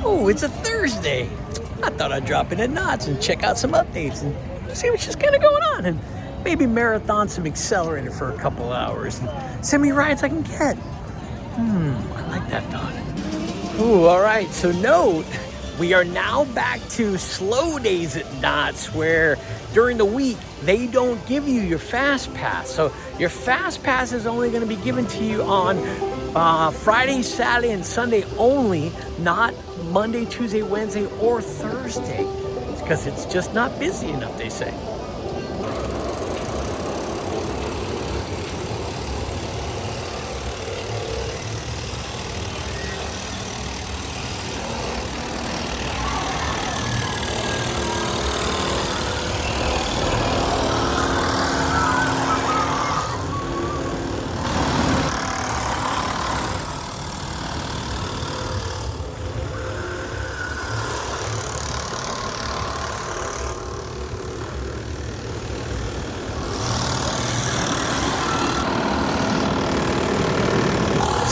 Oh, it's a Thursday. I thought I'd drop in at Knott's and check out some updates and see what's just kind of going on, and maybe marathon some Xcelerator for a couple hours and send me rides I can get. I like that thought. Ooh, all right, so note, we are now back to slow days at Knott's, where during the week, they don't give you your Fast Pass. So your Fast Pass is only gonna be given to you on Friday, Saturday, and Sunday only, not Monday, Tuesday, Wednesday, or Thursday, because it's just not busy enough, they say.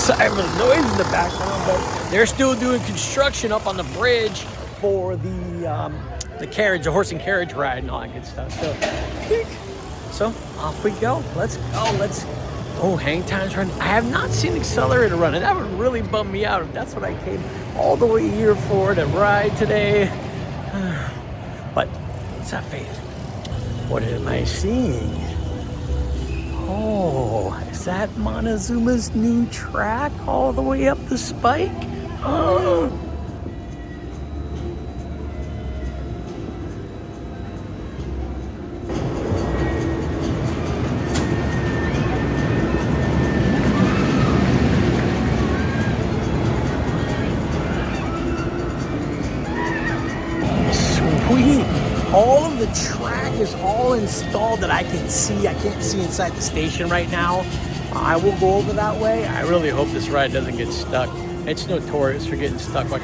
Sorry for the noise in the background, but they're still doing construction up on the bridge for the carriage, the horse and carriage ride and all that good stuff. So off we go. Let's go. Oh, hang time's running. I have not seen Xcelerator running. That would really bum me out if that's what I came all the way here for to ride today. But let's have faith. What am I seeing? Oh, is that MonteZooma's new track all the way up the spike? Oh. Sweet. All of the track is all installed that I can see. I can't see inside the station right now. I will go over that way. I really hope this ride doesn't get stuck. It's notorious for getting stuck. Like,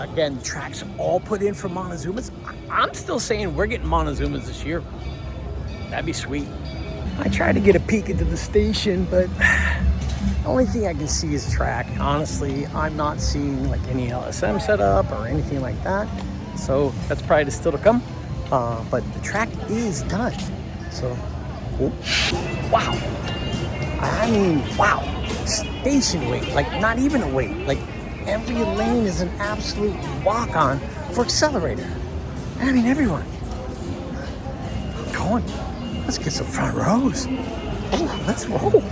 again, the track's all put in for MonteZoomas. I'm still saying we're getting MonteZoomas this year. That'd be sweet. I tried to get a peek into the station, but the only thing I can see is track. Honestly, I'm not seeing like any LSM setup or anything like that. So that's probably still to come. But the track is done. So, oh, wow. I mean, wow. Station wait, like not even a wait. Like every lane is an absolute walk-on for Xcelerator. I mean, everyone. Come on, let's get some front rows. Oh, let's roll.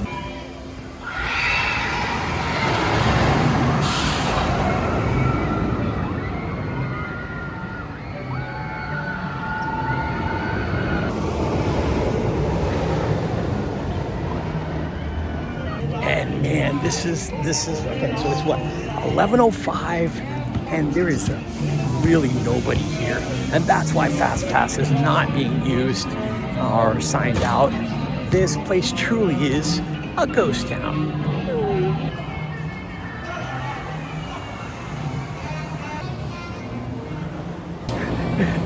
And man, this is okay. So it's what, 11:05, and there is really nobody here, and that's why Fast Pass is not being used or signed out. This place truly is a ghost town.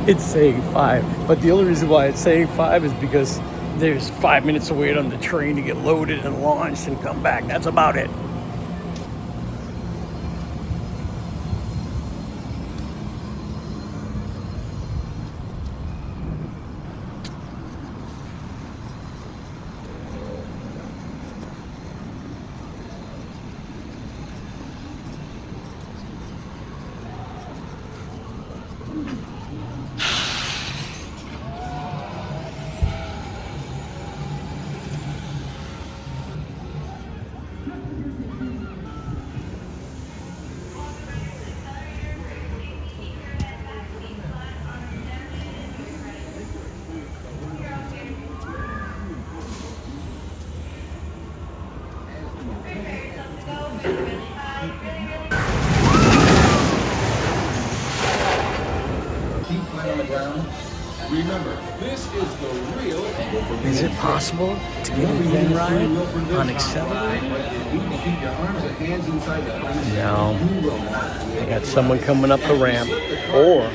It's saying 5, but the only reason why it's saying 5 is because there's 5 minutes to wait on the train to get loaded and launched and come back. That's about it. Remember, this is the real. Is it possible to get a weekend ride on Xcelerator? No. I got someone coming up the ramp. Or,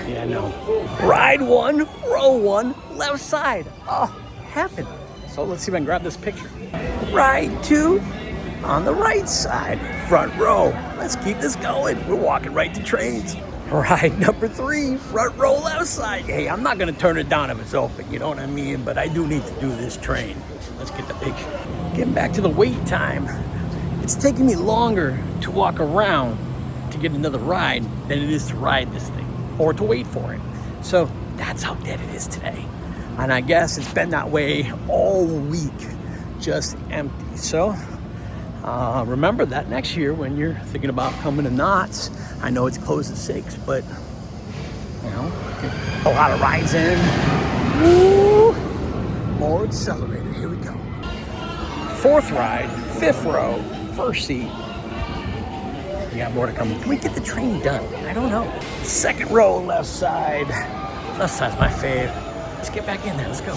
yeah, no. Ride 1, row 1, left side. Oh, heaven. So let's see if I can grab this picture. Ride 2, on the right side, front row. Let's keep this going. We're walking right to trains. Ride number 3, front row left side. Hey, I'm not gonna turn it down if it's open, you know what I mean? But I do need to do this train. Let's get the picture. Getting back to the wait time. It's taking me longer to walk around to get another ride than it is to ride this thing or to wait for it. So that's how dead it is today. And I guess it's been that way all week, just empty. So remember that next year when you're thinking about coming to Knott's. I know it's closed at 6, but you know, get a lot of rides in. Woo! More Xcelerator, here we go. 4th ride, 5th row, 1st seat. We got more to come. Can we get the train done? I don't know. 2nd row, left side. Left side's my fave. Let's get back in there, let's go.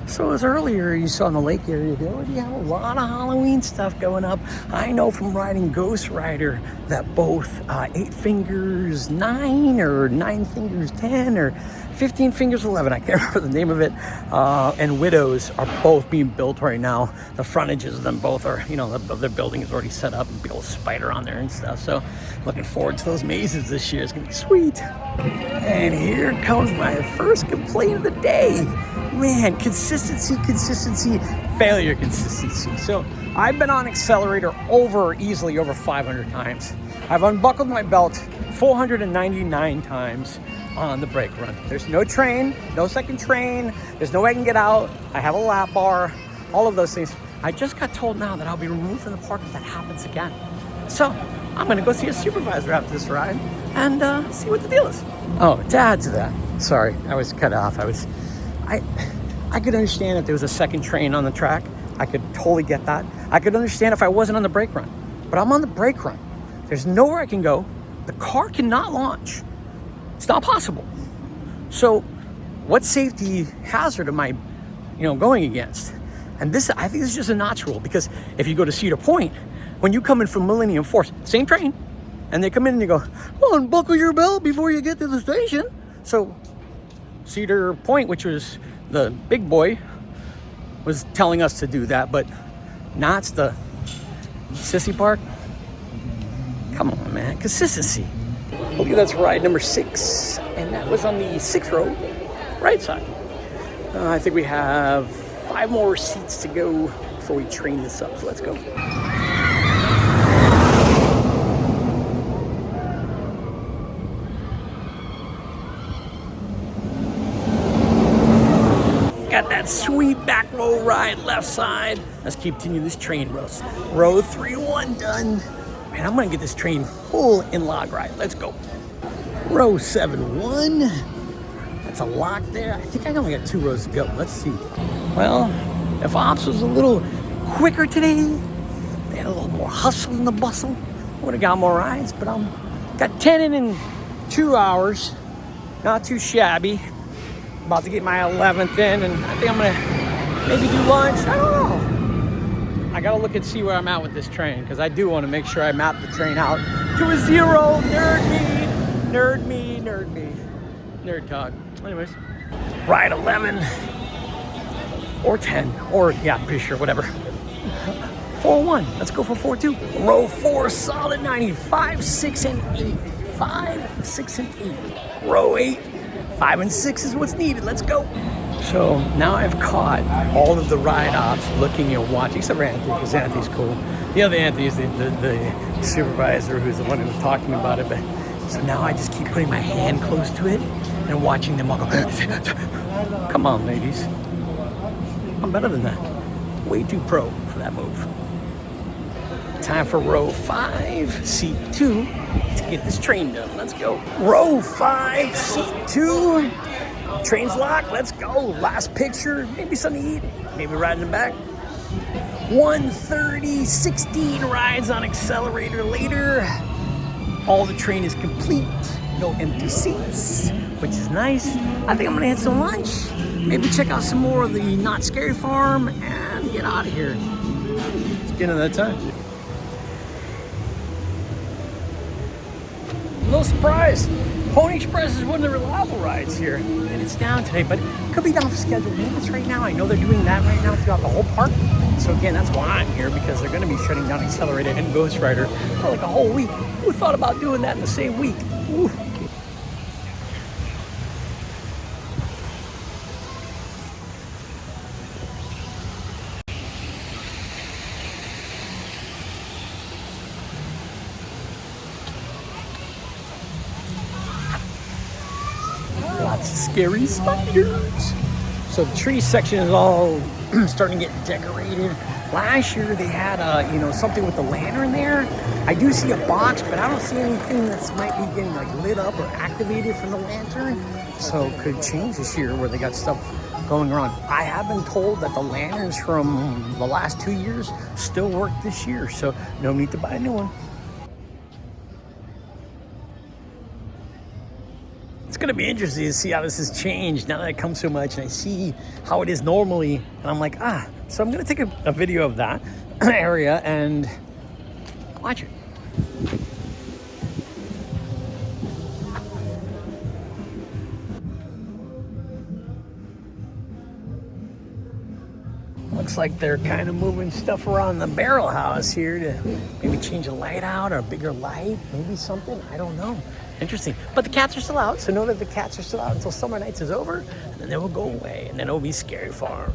So as earlier you saw in the lake area, they already have a lot of Halloween stuff going up. I know from riding Ghost Rider that both 8 Fingers 9 or 9 Fingers 10 or 15 Fingers 11, I can't remember the name of it, and Widows are both being built right now. The frontages of them both are, you know, their building is already set up and be able to spider on there and stuff. So looking forward to those mazes this year. It's gonna be sweet. And here comes my first complaint of the day. Man, consistency, failure consistency. So I've been on Xcelerator easily over 500 times. I've unbuckled my belt 499 times on the brake run. There's no train, no second train. There's no way I can get out. I have a lap bar, all of those things. I just got told now that I'll be removed from the park if that happens again. So I'm gonna go see a supervisor after this ride and see what the deal is. Oh, to add to that, sorry, I was cut off. I could understand if there was a second train on the track. I could totally get that. I could understand if I wasn't on the brake run, but I'm on the brake run. There's nowhere I can go. The car cannot launch. It's not possible. So what safety hazard am I, going against? And this, I think this is just a Knott's rule, because if you go to Cedar Point, when you come in from Millennium Force, same train, and they come in and you go, well, unbuckle your belt before you get to the station. So Cedar Point, which was the big boy, was telling us to do that, but Knott's the sissy park. Come on, man, consistency. Okay, that's ride number 6, and that was on the 6th row, right side. I think we have 5 more seats to go before we train this up, so let's go. Got that sweet back row ride, left side. Let's continue this train row. Row 3-1 done. Man, I'm gonna get this train full in log ride. Let's go. Row 7-1. That's a lock there. I think I only got 2 rows to go. Let's see. Well, if Ops was a little quicker today, they had a little more hustle in the bustle, would have got more rides, but got 10 in 2 hours. Not too shabby. About to get my 11th in, and I think I'm gonna maybe do lunch. I don't know. I gotta look and see where I'm at with this train, because I do want to make sure I map the train out to a 0. Nerd me. Nerd talk. Anyways, ride 11 or 10, or yeah, I'm pretty sure, whatever. 4-1. Let's go for 4-2. Row 4, solid 95, 6 and 8. 5, 6 and 8. Row 8. 5 and 6 is what's needed. Let's go. So now I've caught all of the ride ops looking and watching, except for Anthony, because Anthony's cool. The other Anthony is the supervisor, who's the one who was talking to me about it. But so now I just keep putting my hand close to it and watching them all go. Come on, ladies. I'm better than that. Way too pro for that move. Time for row 5, seat 2, to get this train done. Let's go. Row 5, seat 2. Train's locked. Let's go. Last picture. Maybe something to eat. Maybe riding back. 1:30, 16 rides on Xcelerator later. All the train is complete. No empty seats, which is nice. I think I'm gonna hit some lunch. Maybe check out some more of the Not Scary Farm and get out of here. It's getting that time. little surprised. Pony Express is one of the reliable rides here, and it's down today, but it could be down for scheduled maintenance right now. I know they're doing that right now throughout the whole park. So again, that's why I'm here, because they're going to be shutting down Xcelerator and Ghost Rider for like a whole week. Who thought about doing that in the same week? Ooh. Lots of scary spiders. So the tree section is all starting to get decorated. Last year they had something with the lantern there. I do see a box, but I don't see anything that might be getting like lit up or activated from the lantern. So it could change this year where they got stuff going around. I have been told that the lanterns from the last 2 years still work this year, so no need to buy a new one. It's gonna be interesting to see how this has changed now that I come so much and I see how it is normally, and I'm like, so I'm gonna take a video of that area and watch it. Looks like they're kind of moving stuff around the barrel house here to maybe change a light out or a bigger light, maybe something, I don't know. Interesting. But the cats are still out, so know that the cats are still out until Summer Nights is over, and then they will go away, and then it will be Scary Farm.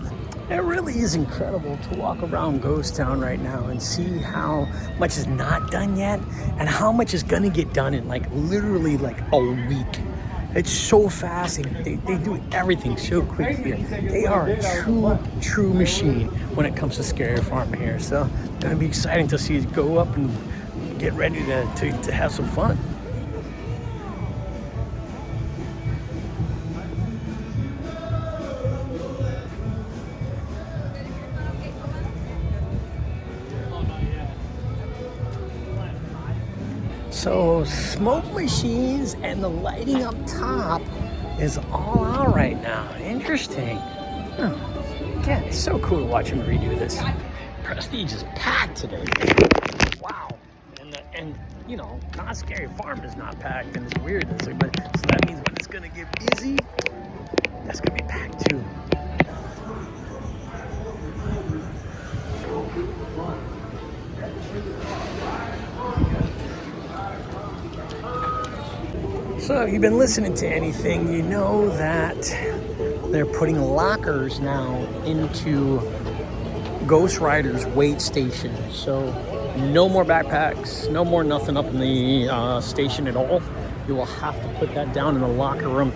It really is incredible to walk around Ghost Town right now and see how much is not done yet, and how much is gonna get done in like literally like a week. It's so fast. They do everything so quick here. They are a true machine when it comes to Scary Farm here. So it's gonna be exciting to see it go up and get ready to have some fun. So smoke machines and the lighting up top is all out right now. Interesting. Again, it's so cool to watch him redo this. Prestige is packed today. Wow. And not Scary Farm is not packed, and it's weird. So that means when it's gonna get busy, that's gonna be packed too. So if you've been listening to anything, you know that they're putting lockers now into Ghost Rider's weight station. So no more backpacks, no more nothing up in the station at all. You will have to put that down in the locker room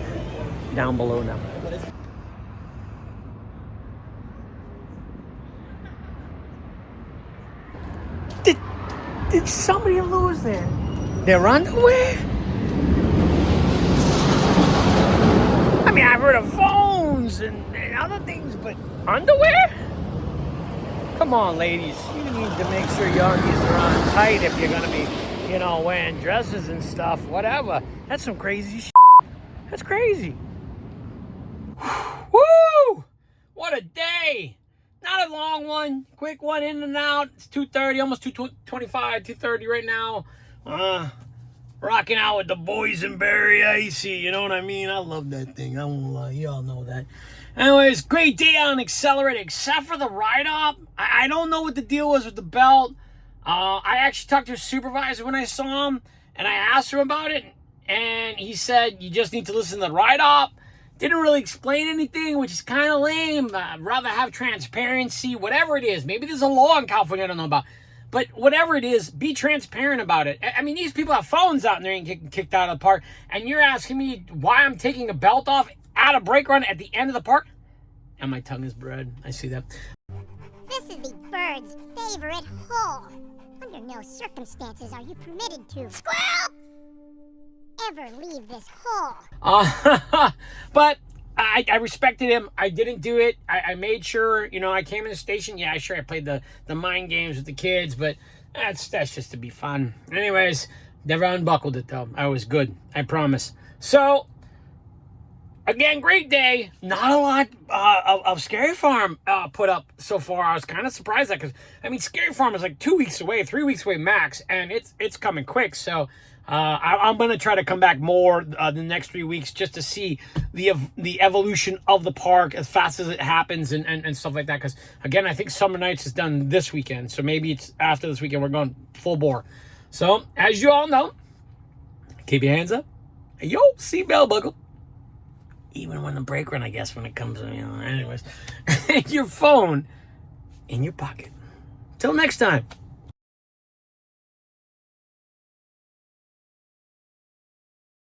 down below now. Did somebody lose their underwear? I mean, I've heard of phones and other things, but underwear? Come on, ladies. You need to make sure your undies are on tight if you're gonna be, wearing dresses and stuff, whatever. That's some crazy shit. That's crazy. Woo! What a day. Not a long one. Quick one, in and out. It's 2:30, almost 2:25, 2:30 right now. Rocking out with the boysenberry icy, you know what I mean? I love that thing, I won't lie, you all know that. Anyways, great day on Xcelerator, except for the ride-up. I don't know what the deal was with the belt. I actually talked to a supervisor when I saw him, and I asked him about it, and he said, you just need to listen to the ride-up. Didn't really explain anything, which is kind of lame. I'd rather have transparency, whatever it is. Maybe there's a law in California I don't know about. But whatever it is, be transparent about it. I mean, these people have phones out and they're getting kicked out of the park. And you're asking me why I'm taking a belt off at a brake run at the end of the park? And my tongue is red. I see that. This is the bird's favorite hole. Under no circumstances are you permitted to, squirrel, ever leave this hole. But I respected him. I didn't do it. I made sure, I came in the station. Yeah, sure, I played the mind games with the kids, but that's just to be fun. Anyways, never unbuckled it, though. I was good. I promise. So, again, great day. Not a lot of Scary Farm put up so far. I was kind of surprised at that because, Scary Farm is like 2 weeks away, 3 weeks away max, and it's coming quick. So, I'm going to try to come back more the next 3 weeks just to see the evolution of the park as fast as it happens and stuff like that. Because, again, I think Summer Nights is done this weekend. So maybe it's after this weekend we're going full bore. So, as you all know, keep your hands up. Yo, seatbelt buckle. Even when the brake run, I guess, when it comes, anyways. Your phone in your pocket. Till next time.